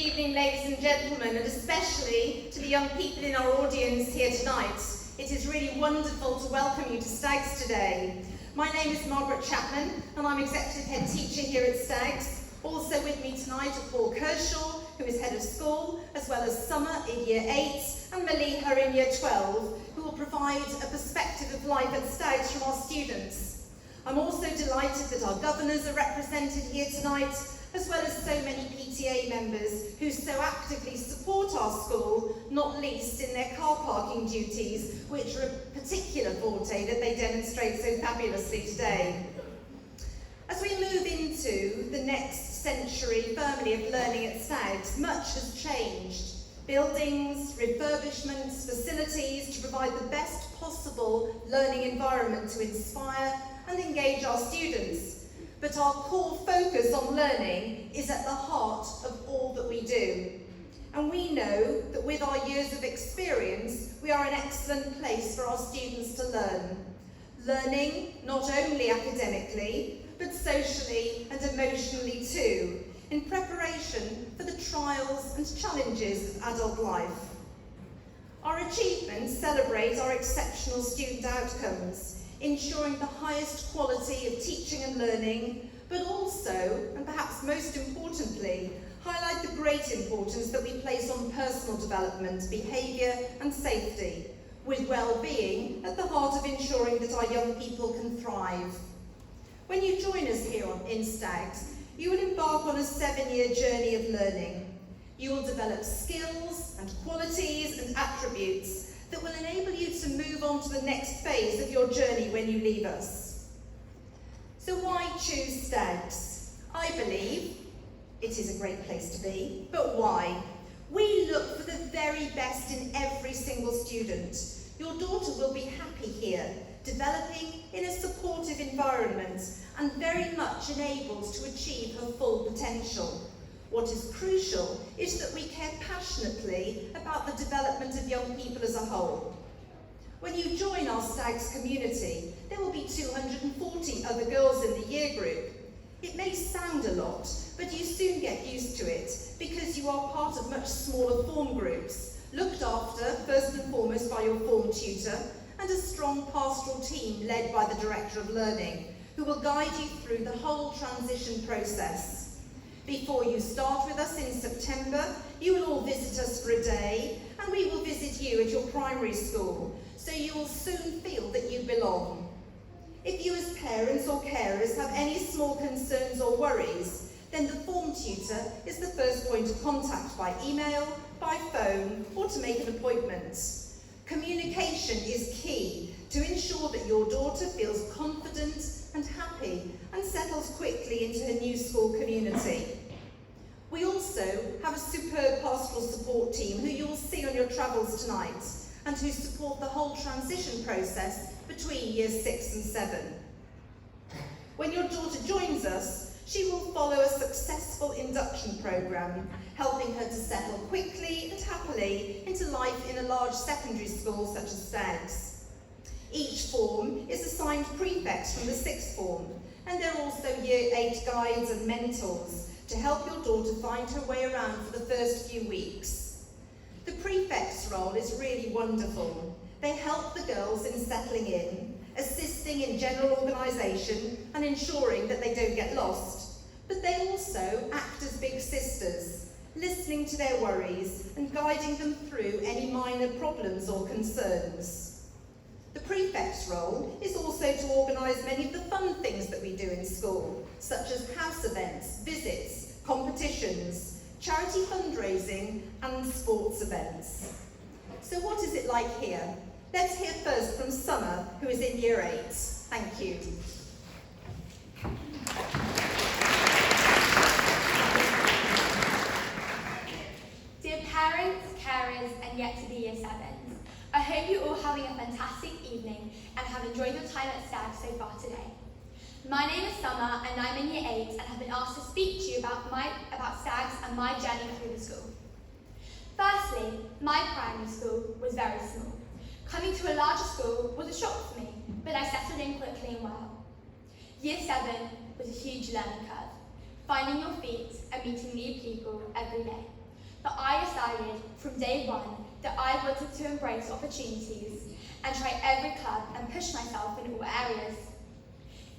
evening, ladies and gentlemen, and especially to the young people in our audience here tonight. It is really wonderful to welcome you to Stags today. My name is Margaret Chapman, and I'm Executive Head Teacher here at Stags. Also with me tonight are Paul Kershaw, who is Head of School, as well as Summer in Year 8, and Maliha in Year 12, who will provide a perspective of life at Stags from our students. I'm also delighted that our governors are represented here tonight, as well as so many PTA members who so actively support our school, not least in their car parking duties, which are a particular forte that they demonstrate so fabulously today. As we move into the next century firmly of learning at Stags, much has changed. Buildings, refurbishments, facilities to provide the best possible learning environment to inspire and engage our students. But our core focus on learning is at the heart of all that we do. And we know that with our years of experience, we are an excellent place for our students to learn. Learning not only academically, but socially and emotionally too, in preparation for the trials and challenges of adult life. Our achievements celebrate our exceptional student outcomes, ensuring the highest quality of teaching and learning, but also, and perhaps most importantly, highlight the great importance that we place on personal development, behaviour and safety, with well-being at the heart of ensuring that our young people can thrive. When you join us here in Stags, you will embark on a 7-year journey of learning. You will develop skills and qualities and attributes that will enable you to move on to the next phase of your journey when you leave us. So why choose Stags? I believe it is a great place to be, but why? We look for the very best in every single student. Your daughter will be happy here, developing in a supportive environment and very much enabled to achieve her full potential. What is crucial is that we care passionately about the development of young people as a whole. When you join our Stags community, there will be 240 other girls in the year group. It may sound a lot, but you soon get used to it because you are part of much smaller form groups, looked after first and foremost by your form tutor and a strong pastoral team led by the Director of Learning, who will guide you through the whole transition process. Before you start with us in September, you will all visit us for a day, and we will visit you at your primary school, so you will soon feel that you belong. If you as parents or carers have any small concerns or worries, then the form tutor is the first point of contact by email, by phone, or to make an appointment. Communication is key to ensure that your daughter feels confident and happy and settles quickly into her new school community. We also have a superb pastoral support team who you will see on your travels tonight and who support the whole transition process between years 6 and 7. When your daughter joins us, she will follow a successful induction programme, helping her to settle quickly and happily into life in a large secondary school such as Stags. Each form is assigned prefects from the 6th form, and there are also Year 8 guides and mentors to help your daughter find her way around for the first few weeks. The prefect's role is really wonderful. They help the girls in settling in, assisting in general organisation and ensuring that they don't get lost. But they also act as big sisters, listening to their worries and guiding them through any minor problems or concerns. The prefect's role is also to organise many of the fun things that we do in school, such as house events, visits, competitions, charity fundraising and sports events. So what is it like here? Let's hear first from Summer, who is in Year 8. Thank you. Dear parents, carers and yet to be Year 7s, I hope you're all having a fantastic evening and have enjoyed your time at Stags so far today. My name is Summer and I'm in Year 8 and have been asked to speak to you about Stags and my journey through the school. Firstly, my primary school was very small. Coming to a larger school was a shock for me, but I settled in quickly and well. Year 7 was a huge learning curve, finding your feet and meeting new people every day. but I decided from day one that I wanted to embrace opportunities and try every club and push myself in all areas.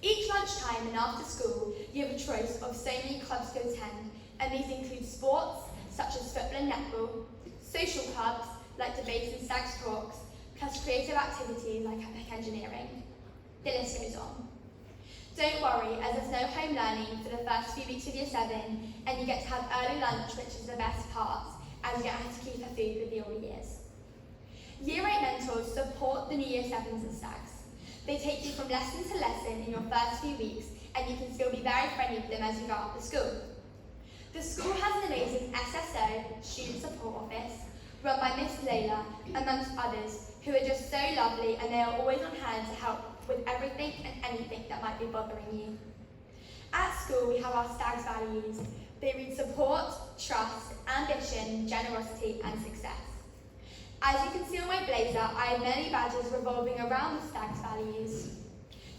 Each lunchtime and after school, you have a choice of so many clubs to attend, and these include sports such as football and netball, social clubs like debates and stags talks, plus creative activities like epic engineering. The list goes on. Don't worry, as there's no home learning for the first few weeks of Year 7, and you get to have early lunch, which is the best part, as you get to keep the food with you all years. Year 8 mentors support the new Year 7s and stags. They take you from lesson to lesson in your first few weeks, and you can still be very friendly with them as you go up the school. The school has an amazing SSO, Student Support Office, run by Miss Layla, amongst others, who are just so lovely, and they are always on hand to help with everything and anything that might be bothering you. At school, we have our STAGS values. They read support, trust, ambition, generosity, and success. As you can see on my blazer, I have many badges revolving around the STAGS values.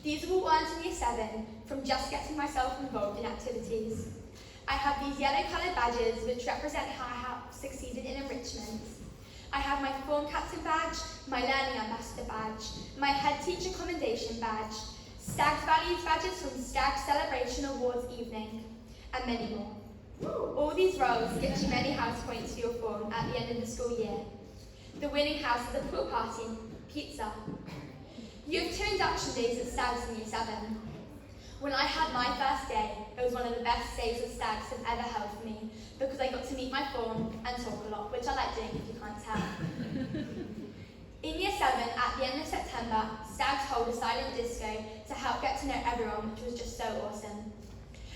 These are all earned in Year 7 from just getting myself involved in activities. I have these yellow coloured badges which represent how I have succeeded in enrichment. I have my form captain badge, my learning ambassador badge, my head teacher commendation badge, STAGS values badges from STAGS Celebration Awards Evening, and many more. All these roles get you many house points for your form at the end of the school year. The winning house is a pool party, pizza. You have 2 induction days at STAGS in Year 7. When I had my first day, it was one of the best days of STAGS have ever held for me, because I got to meet my form and talk a lot, which I like doing if you can't tell. In Year 7, at the end of September, STAGS hold a silent disco to help get to know everyone, which was just so awesome.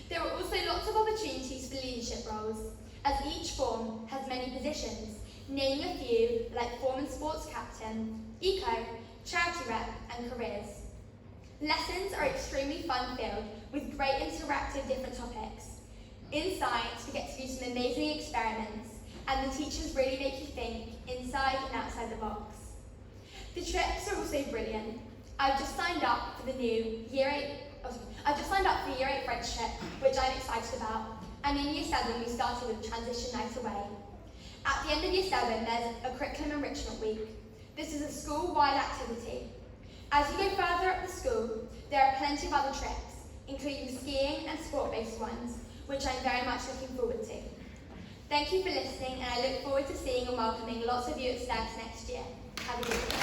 There were also lots of opportunities for leadership roles, as each form has many positions, naming a few like form and sports captain, eco, charity rep, and careers. Lessons are extremely fun-filled with great interactive different topics. In science, we get to do some amazing experiments, and the teachers really make you think inside and outside the box. The trips are also brilliant. I've just signed up for the new Year 8 French trip, which I'm excited about. And in Year 7, we started with Transition Night Away. At the end of Year 7, there's a Curriculum Enrichment Week. This is a school-wide activity. As you go further up the school, there are plenty of other trips, including skiing and sport-based ones, which I'm very much looking forward to. Thank you for listening, and I look forward to seeing and welcoming lots of you at STAGS next year. Have a good day.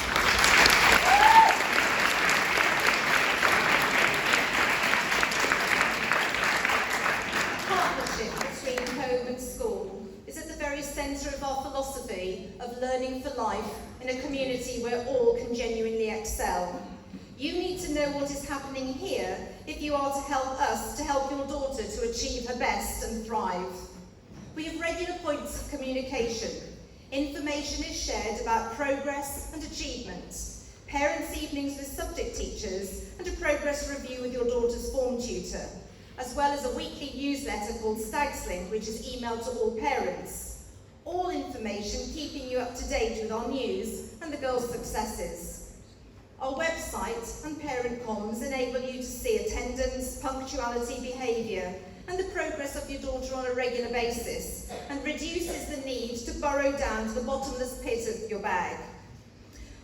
Partnership between home and school is at the very centre of our philosophy of learning for life in a community where all can genuinely excel. You need to know what is happening here if you are to help us to help your daughter to achieve her best and thrive. We have regular points of communication. Information is shared about progress and achievement, parents' evenings with subject teachers, and a progress review with your daughter's form tutor, as well as a weekly newsletter called STAGS Link, which is emailed to all parents. All information keeping you up to date with our news and the girls' successes. Our website and parent comms enable you to see attendance, punctuality, behaviour, and the progress of your daughter on a regular basis, and reduces the need to burrow down to the bottomless pit of your bag.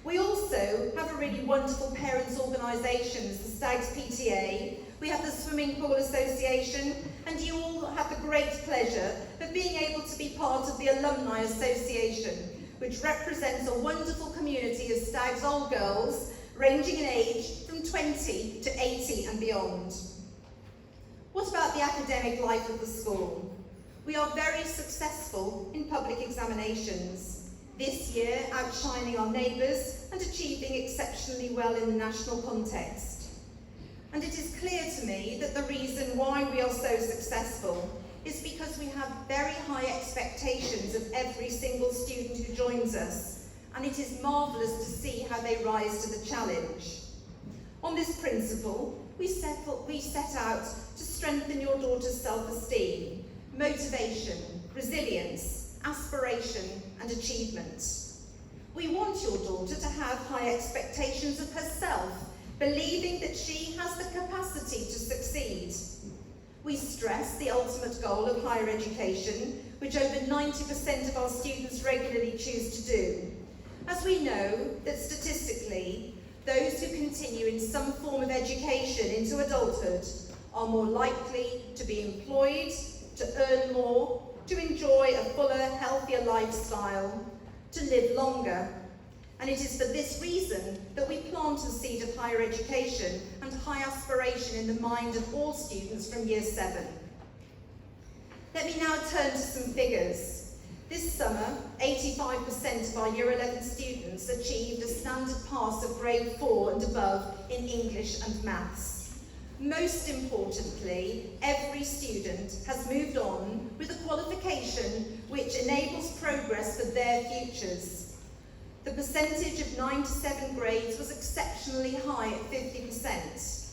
We also have a really wonderful parents' organisations, the STAGS PTA, we have the Swimming Pool Association, and you all have the great pleasure of being able to be part of the Alumni Association, which represents a wonderful community of STAGS old girls, ranging in age from 20 to 80 and beyond. What about the academic life of the school? We are very successful in public examinations, this year outshining our neighbours and achieving exceptionally well in the national context. And it is clear to me that the reason why we are so successful is because we have very high expectations of every single student who joins us, and it is marvellous to see how they rise to the challenge. On this principle, we set out to strengthen your daughter's self-esteem, motivation, resilience, aspiration, and achievement. We want your daughter to have high expectations of herself, believing that she has the capacity to succeed. We stress the ultimate goal of higher education, which over 90% of our students regularly choose to do, as we know that statistically, those who continue in some form of education into adulthood are more likely to be employed, to earn more, to enjoy a fuller, healthier lifestyle, to live longer. And it is for this reason that we plant the seed of higher education and high aspiration in the mind of all students from Year 7. Let me now turn to some figures. This summer, 85% of our Year 11 students achieved a standard pass of grade 4 and above in English and maths. Most importantly, every student has moved on with a qualification which enables progress for their futures. The percentage of 9 to 7 grades was exceptionally high at 50%.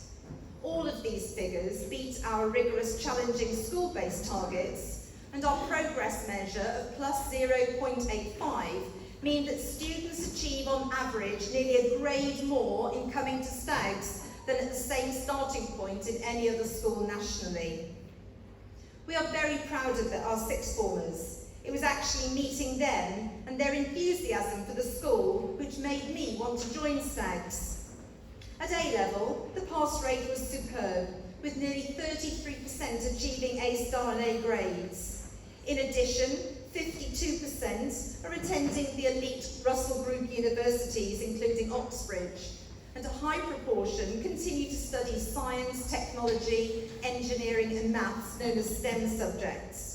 All of these figures beat our rigorous challenging school-based targets, and our progress measure of plus 0.85 mean that students achieve on average nearly a grade more in coming to Stags than at the same starting point in any other school nationally. We are very proud of our sixth formers. It was actually meeting them and their enthusiasm for the school which made me want to join Stags. At A-level, the pass rate was superb, with nearly 33% achieving A-star and A grades. In addition, 52% are attending the elite Russell Group universities, including Oxbridge, and a high proportion continue to study science, technology, engineering and maths, known as STEM subjects.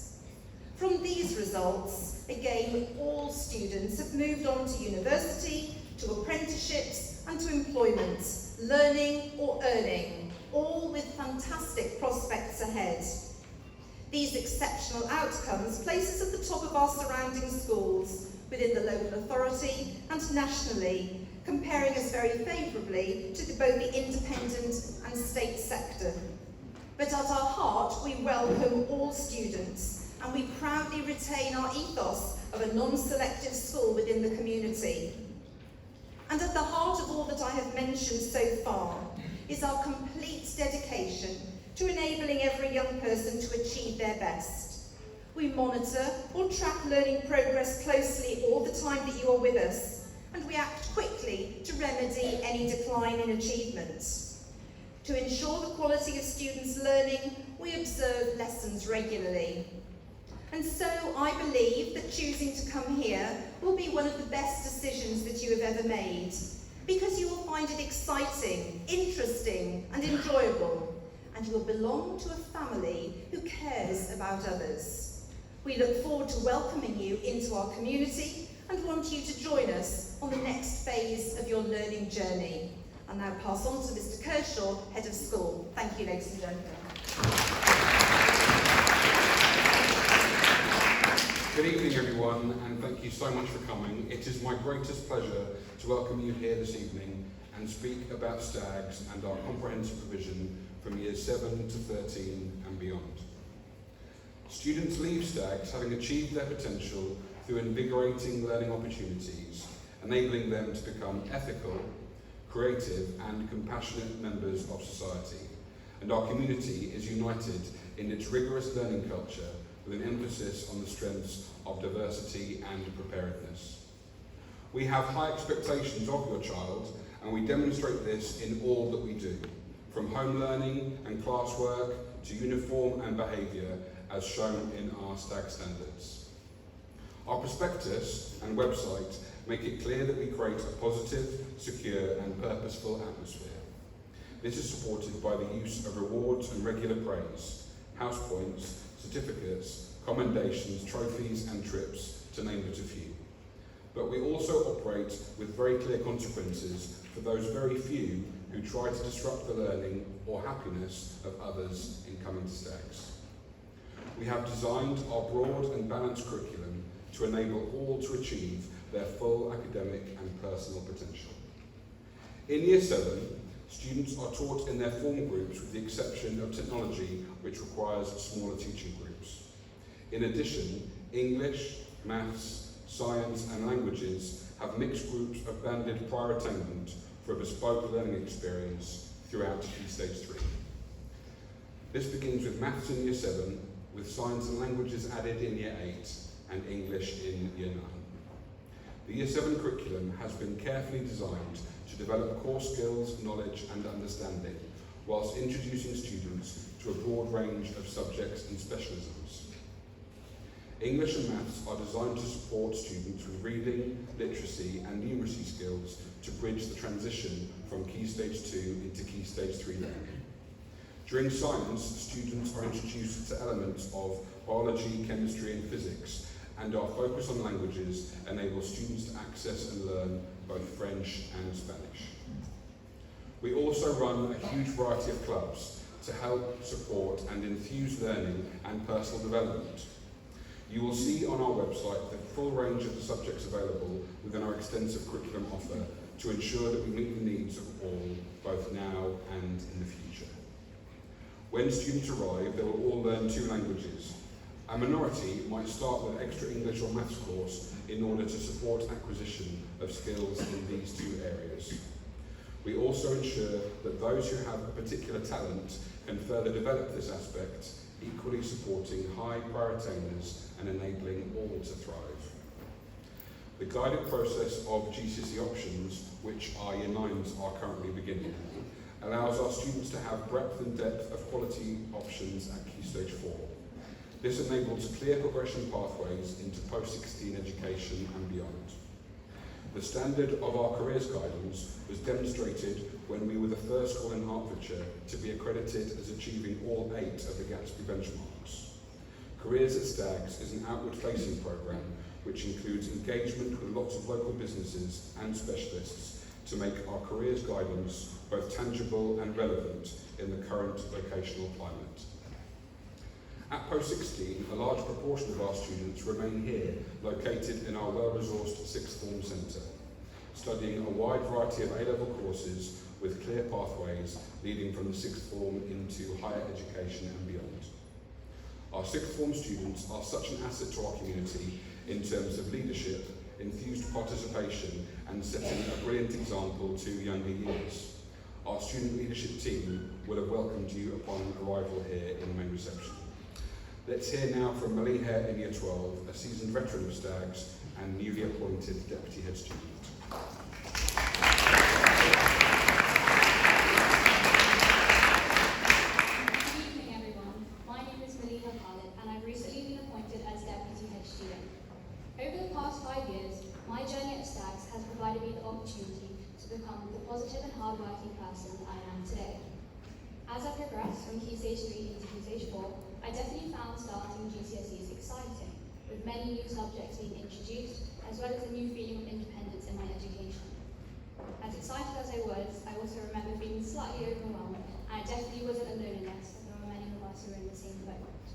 From these results, again, all students have moved on to university, to apprenticeships and to employment, learning or earning, all with fantastic prospects ahead. These exceptional outcomes place us at the top of our surrounding schools, within the local authority and nationally, comparing us very favourably to both the independent and state sector. But at our heart, we welcome all students, and we proudly retain our ethos of a non-selective school within the community. And at the heart of all that I have mentioned so far is our complete dedication to enabling every young person to achieve their best. We monitor or track learning progress closely all the time that you are with us, and we act quickly to remedy any decline in achievement. To ensure the quality of students' learning, we observe lessons regularly. And so I believe that choosing to come here will be one of the best decisions that you have ever made, because you will find it exciting, interesting and enjoyable, and you will belong to a family who cares about others. We look forward to welcoming you into our community and want you to join us on the next phase of your learning journey. I'll now pass on to Mr. Kershaw, Head of School. Thank you, ladies and gentlemen. Good evening, everyone, and thank you so much for coming. It is my greatest pleasure to welcome you here this evening and speak about Stags and our comprehensive provision from years 7 to 13 and beyond. Students leave Stags having achieved their potential through invigorating learning opportunities, enabling them to become ethical, creative and compassionate members of society. And our community is united in its rigorous learning culture with an emphasis on the strengths of diversity and preparedness. We have high expectations of your child, and we demonstrate this in all that we do, from home learning and classwork to uniform and behaviour, as shown in our Stag standards. Our prospectus and website make it clear that we create a positive, secure and purposeful atmosphere. This is supported by the use of rewards and regular praise, house points, certificates, commendations, trophies and trips, to name but a few. But we also operate with very clear consequences for those very few who try to disrupt the learning or happiness of others in coming to Stags. We have designed our broad and balanced curriculum to enable all to achieve their full academic and personal potential. In Year 7, students are taught in their form groups with the exception of technology, which requires smaller teaching groups. In addition, English, maths, science and languages have mixed groups of banded prior attainment for a bespoke learning experience throughout Key Stage 3. This begins with maths in Year 7, with science and languages added in Year 8, and English in Year 9. The Year 7 curriculum has been carefully designed to develop core skills, knowledge and understanding, whilst introducing students to a broad range of subjects and specialisms. English and maths are designed to support students with reading, literacy and numeracy skills to bridge the transition from Key Stage 2 into Key Stage 3 learning. During science, students are introduced to elements of biology, chemistry and physics, and our focus on languages enables students to access and learn both French and Spanish. We also run a huge variety of clubs to help support and infuse learning and personal development. You will see on our website the full range of the subjects available within our extensive curriculum offer to ensure that we meet the needs of all, both now and in the future. When students arrive, they will all learn 2 languages. A minority might start with an extra English or maths course in order to support acquisition of skills in these 2 areas. We also ensure that those who have a particular talent can further develop this aspect, equally supporting high prior attainers and enabling all to thrive. The guided process of GCSE options, which our Year 9s are currently beginning, allows our students to have breadth and depth of quality options at Key Stage 4. This enables clear progression pathways into post-16 education and beyond. The standard of our careers guidance was demonstrated when we were the first school in Hertfordshire to be accredited as achieving all 8 of the Gatsby benchmarks. Careers at Stags is an outward-facing programme which includes engagement with lots of local businesses and specialists to make our careers guidance both tangible and relevant in the current vocational climate. At Post-16, a large proportion of our students remain here, located in our well-resourced 6th form centre, studying a wide variety of A-level courses with clear pathways leading from the 6th form into higher education and beyond. Our 6th form students are such an asset to our community in terms of leadership, enthused participation and setting a brilliant example to younger years. Our student leadership team will have welcomed you upon arrival here in main reception. Let's hear now from Malin Hare in Year 12, a seasoned veteran of Stags and newly appointed Deputy Head Student. Good evening everyone, my name is Malin Hare and I've recently been appointed as Deputy Head Student. Over the past 5 years, my journey at Stags has provided me the opportunity to become the positive and hard-working person I am today. As I progressed from Key Stage 3 into Key Stage 4, I definitely found starting GCSEs exciting, with many new subjects being introduced, as well as a new feeling of independence in my education. As excited as I was, I also remember feeling slightly overwhelmed, and I definitely wasn't alone in this, as there were many of us who were in the same boat.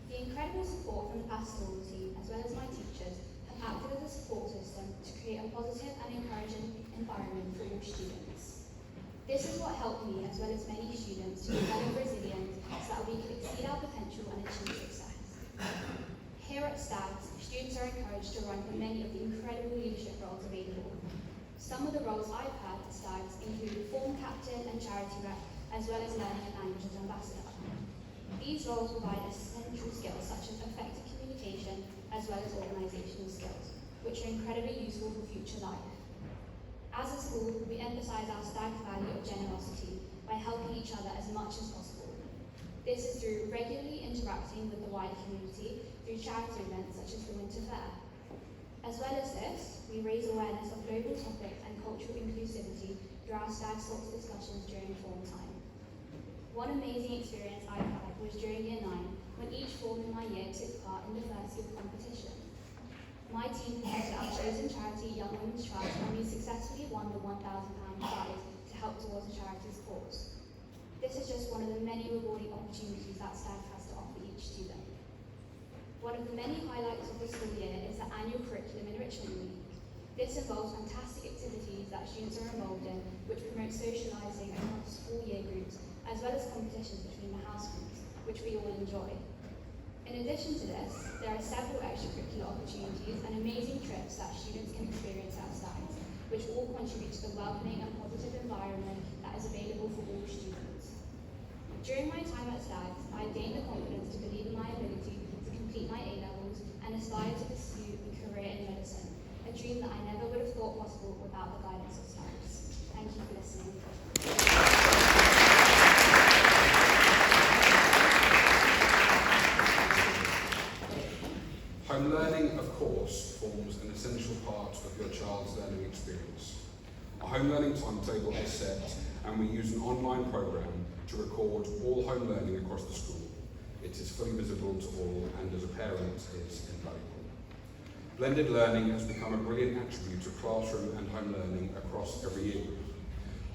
The incredible support from the pastoral team, as well as my teachers, have acted as a support system to create a positive and encouraging environment for all students. This is what helped me, as well as many students, to develop resilience so that we can exceed our potential and achieve success. Here at Stags, students are encouraged to run for many of the incredible leadership roles available. Some of the roles I've had at Stags include form captain and charity rep, as well as learning and languages ambassador. These roles provide essential skills such as effective communication, as well as organisational skills, which are incredibly useful for future life. As a school, we emphasise our Stags value of generosity by helping each other as much as possible. This is through regularly interacting with the wider community through charity events such as the Winter Fair. As well as this, we raise awareness of global topics and cultural inclusivity through our Stags Talks discussions during form time. One amazing experience I had was during Year 9, when each form in my year took part in the first gift competition. My team presented our chosen charity, Young Women's Trust, and we successfully won the £1,000 prize to help towards the charity's cause. This is just one of the many rewarding opportunities that Stags has to offer each student. One of the many highlights of the school year is the annual Curriculum Enrichment Week. This involves fantastic activities that students are involved in, which promote socialising across all year groups, as well as competitions between the house groups, which we all enjoy. In addition to this, there are several extracurricular opportunities and amazing trips that students can experience at Stags, which all contribute to the welcoming and positive environment that is available for all students. During my time at Stags, I gained the confidence to believe in my ability to complete my A-levels and aspire to pursue a career in medicine, a dream that I never would have thought possible without the guidance of Stags. Thank you for listening. Home learning, of course, forms an essential part of your child's learning experience. A home learning timetable is set, and we use an online program to record all home learning across the school. It is fully visible to all, and as a parent is invaluable. Blended learning has become a brilliant attribute of classroom and home learning across every year group.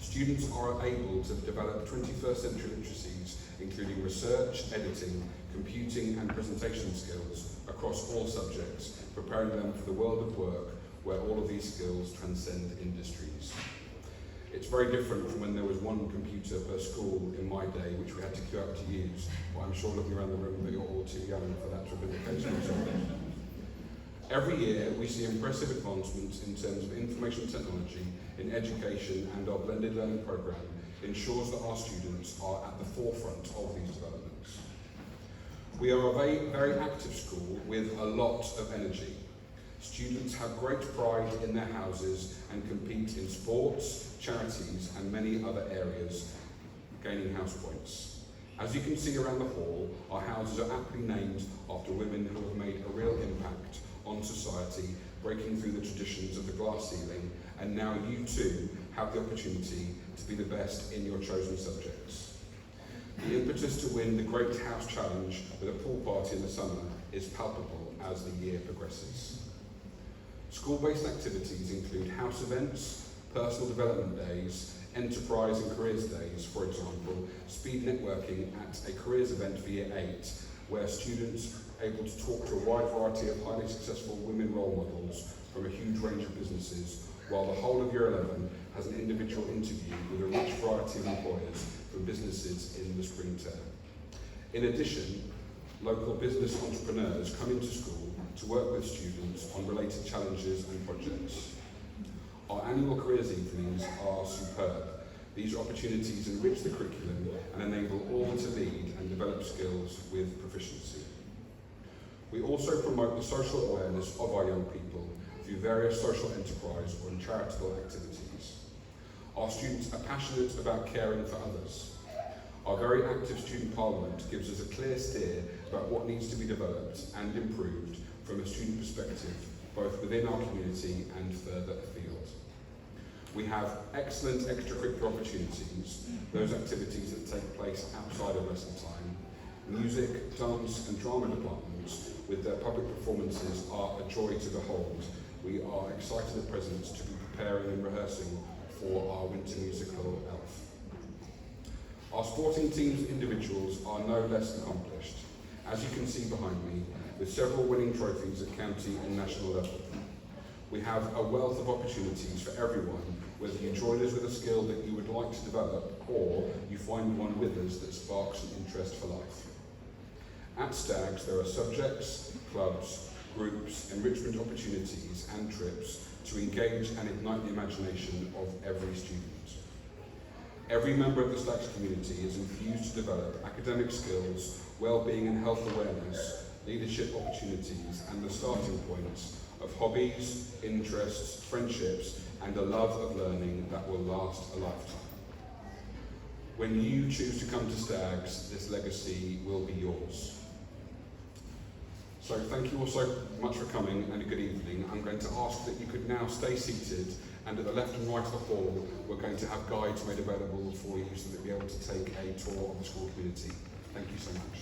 Students are able to develop 21st century literacies, including research, editing, computing and presentation skills across all subjects, preparing them for the world of work where all of these skills transcend industries. It's very different from when there was one computer per school in my day, which we had to queue up to use. But I'm sure looking around the room that you're all too young for that to have been the case. Every year we see impressive advancements in terms of information technology in education, and our blended learning programme ensures that our students are at the forefront of these developments. We are a very active school with a lot of energy. Students have great pride in their houses and compete in sports, charities and many other areas, gaining house points. As you can see around the hall, our houses are aptly named after women who have made a real impact on society, breaking through the traditions of the glass ceiling, and now you too have the opportunity to be the best in your chosen subjects. The impetus to win the Great House Challenge with a pool party in the summer is palpable as the year progresses. School-based activities include house events, personal development days, enterprise and careers days, for example, speed networking at a careers event for Year 8, where students are able to talk to a wide variety of highly successful women role models from a huge range of businesses, while the whole of Year 11 has an individual interview with a rich variety of employers from businesses in the spring term. In addition, local business entrepreneurs come into school to work with students on related challenges and projects. Our annual careers evenings are superb. These opportunities enrich the curriculum and enable all to lead and develop skills with proficiency. We also promote the social awareness of our young people through various social enterprise or charitable activities. Our students are passionate about caring for others. Our very active student parliament gives us a clear steer about what needs to be developed and improved from a student perspective, both within our community and further afield. We have excellent extracurricular opportunities, those activities that take place outside of lesson time. Music, dance and drama departments with their public performances are a joy to behold. We are excited at present to be preparing and rehearsing for our winter musical Elf. Our sporting teams and individuals are no less accomplished, as you can see behind me, with several winning trophies at county and national level. We have a wealth of opportunities for everyone, whether you join us with a skill that you would like to develop or you find one with us that sparks an interest for life. At Stags, there are subjects, clubs, groups, enrichment opportunities and trips to engage and ignite the imagination of every student. Every member of the Stags community is infused to develop academic skills, well-being and health awareness, leadership opportunities and the starting points of hobbies, interests, friendships and a love of learning that will last a lifetime. When you choose to come to Stags, this legacy will be yours. So thank you all so much for coming and a good evening. I'm going to ask that you could now stay seated, and at the left and right of the hall we're going to have guides made available for you so that you'll be able to take a tour of the school community. Thank you so much.